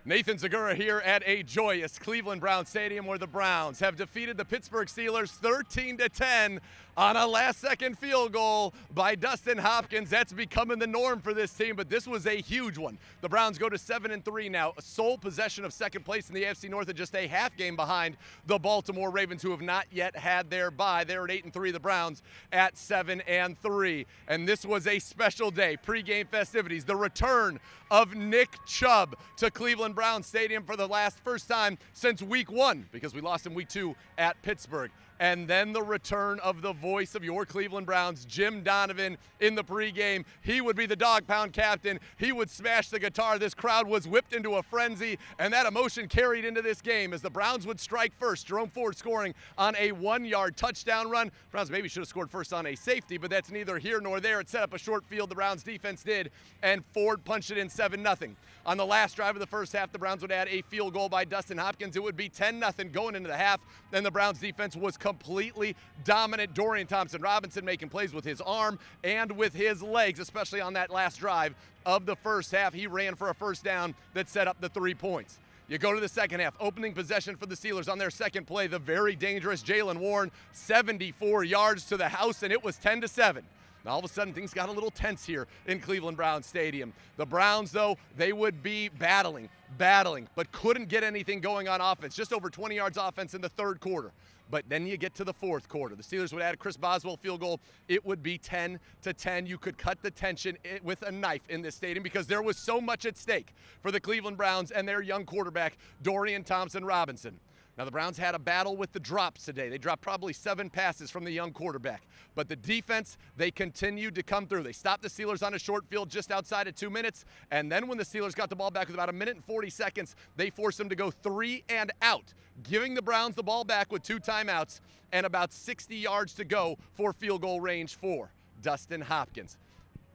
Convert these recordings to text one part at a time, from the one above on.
Nathan Zegura here at a joyous Cleveland Browns Stadium where the Browns have defeated the Pittsburgh Steelers 13-10 on a last-second field goal by Dustin Hopkins. That's becoming the norm for this team, but this was a huge one. The Browns go to 7-3 now, a sole possession of second place in the AFC North and just a half game behind the Baltimore Ravens, who have not yet had their bye. They're at 8-3, the Browns at 7-3. And this was a special day, pre-game festivities, the return of Nick Chubb to Cleveland Browns Stadium for the first time since week 1, because we lost in week 2 at Pittsburgh. And then the return of the voice of your Cleveland Browns, Jim Donovan, in the pregame. He would be the dog pound captain. He would smash the guitar. This crowd was whipped into a frenzy, and that emotion carried into this game as the Browns would strike first. Jerome Ford scoring on a 1-yard touchdown run. Browns maybe should have scored first on a safety, but that's neither here nor there. It set up a short field, the Browns defense did, and Ford punched it in 7-0. On the last drive of the first half, the Browns would add a field goal by Dustin Hopkins. It would be 10-0 going into the half. Then the Browns defense was completely dominant. Dorian Thompson-Robinson making plays with his arm and with his legs, especially on that last drive of the first half. He ran for a first down that set up the 3 points. You go to the second half, opening possession for the Steelers on their second play, the very dangerous Jaylen Warren, 74 yards to the house, and it was 10-7. Now, all of a sudden, things got a little tense here in Cleveland Browns Stadium. The Browns, though, they would be battling, but couldn't get anything going on offense. Just over 20 yards offense in the third quarter. But then you get to the fourth quarter. The Steelers would add a Chris Boswell field goal. It would be 10-10. You could cut the tension with a knife in this stadium because there was so much at stake for the Cleveland Browns and their young quarterback, Dorian Thompson-Robinson. Now, the Browns had a battle with the drops today. They dropped probably 7 passes from the young quarterback. But the defense, they continued to come through. They stopped the Steelers on a short field just outside of 2 minutes. And then when the Steelers got the ball back with about 1 minute and 40 seconds, they forced them to go 3 and out, giving the Browns the ball back with 2 timeouts and about 60 yards to go for field goal range for Dustin Hopkins.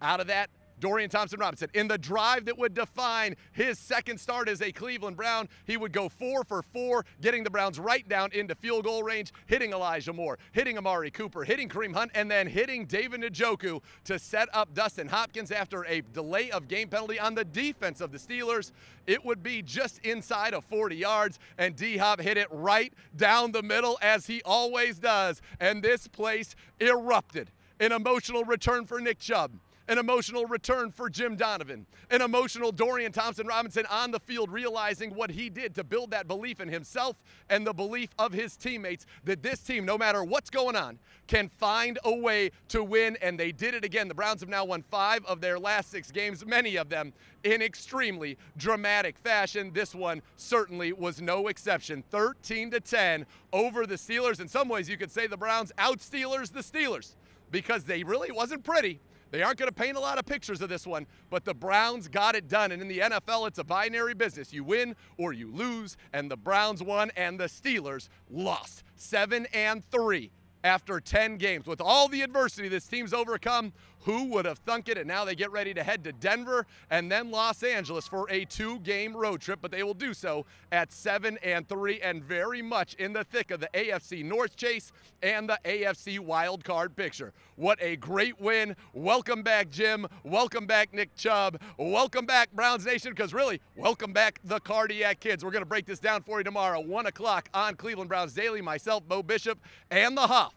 Out of that, Dorian Thompson-Robinson, in the drive that would define his second start as a Cleveland Brown, he would go 4 for 4, getting the Browns right down into field goal range, hitting Elijah Moore, hitting Amari Cooper, hitting Kareem Hunt, and then hitting David Njoku to set up Dustin Hopkins after a delay of game penalty on the defense of the Steelers. It would be just inside of 40 yards, and D-Hop hit it right down the middle, as he always does, and this place erupted. An emotional return for Nick Chubb. An emotional return for Jim Donovan. An emotional Dorian Thompson-Robinson on the field, realizing what he did to build that belief in himself and the belief of his teammates that this team, no matter what's going on, can find a way to win, and they did it again. The Browns have now won 5 of their last 6 games, many of them in extremely dramatic fashion. This one certainly was no exception. 13-10 over the Steelers. In some ways, you could say the Browns out-Steelers the Steelers, because they really wasn't pretty. They aren't going to paint a lot of pictures of this one, but the Browns got it done. And in the NFL, it's a binary business. You win or you lose, and the Browns won and the Steelers lost. 7-3 after 10 games. With all the adversity this team's overcome, who would have thunk it? And now they get ready to head to Denver and then Los Angeles for a 2-game road trip, but they will do so at 7-3 and very much in the thick of the AFC North chase and the AFC wild card picture. What a great win. Welcome back, Jim. Welcome back, Nick Chubb. Welcome back, Browns Nation, because really, welcome back the Cardiac Kids. We're going to break this down for you tomorrow, 1 o'clock on Cleveland Browns Daily. Myself, Bo Bishop, and the Hoff.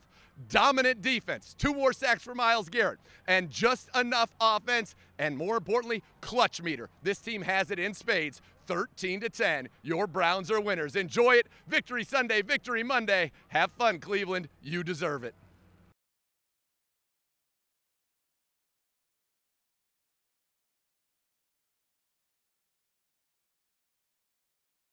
Dominant defense, 2 more sacks for Myles Garrett, and just enough offense, and more importantly, clutch meter. This team has it in spades. 13-10. Your Browns are winners. Enjoy it. Victory Sunday, Victory Monday. Have fun, Cleveland. You deserve it.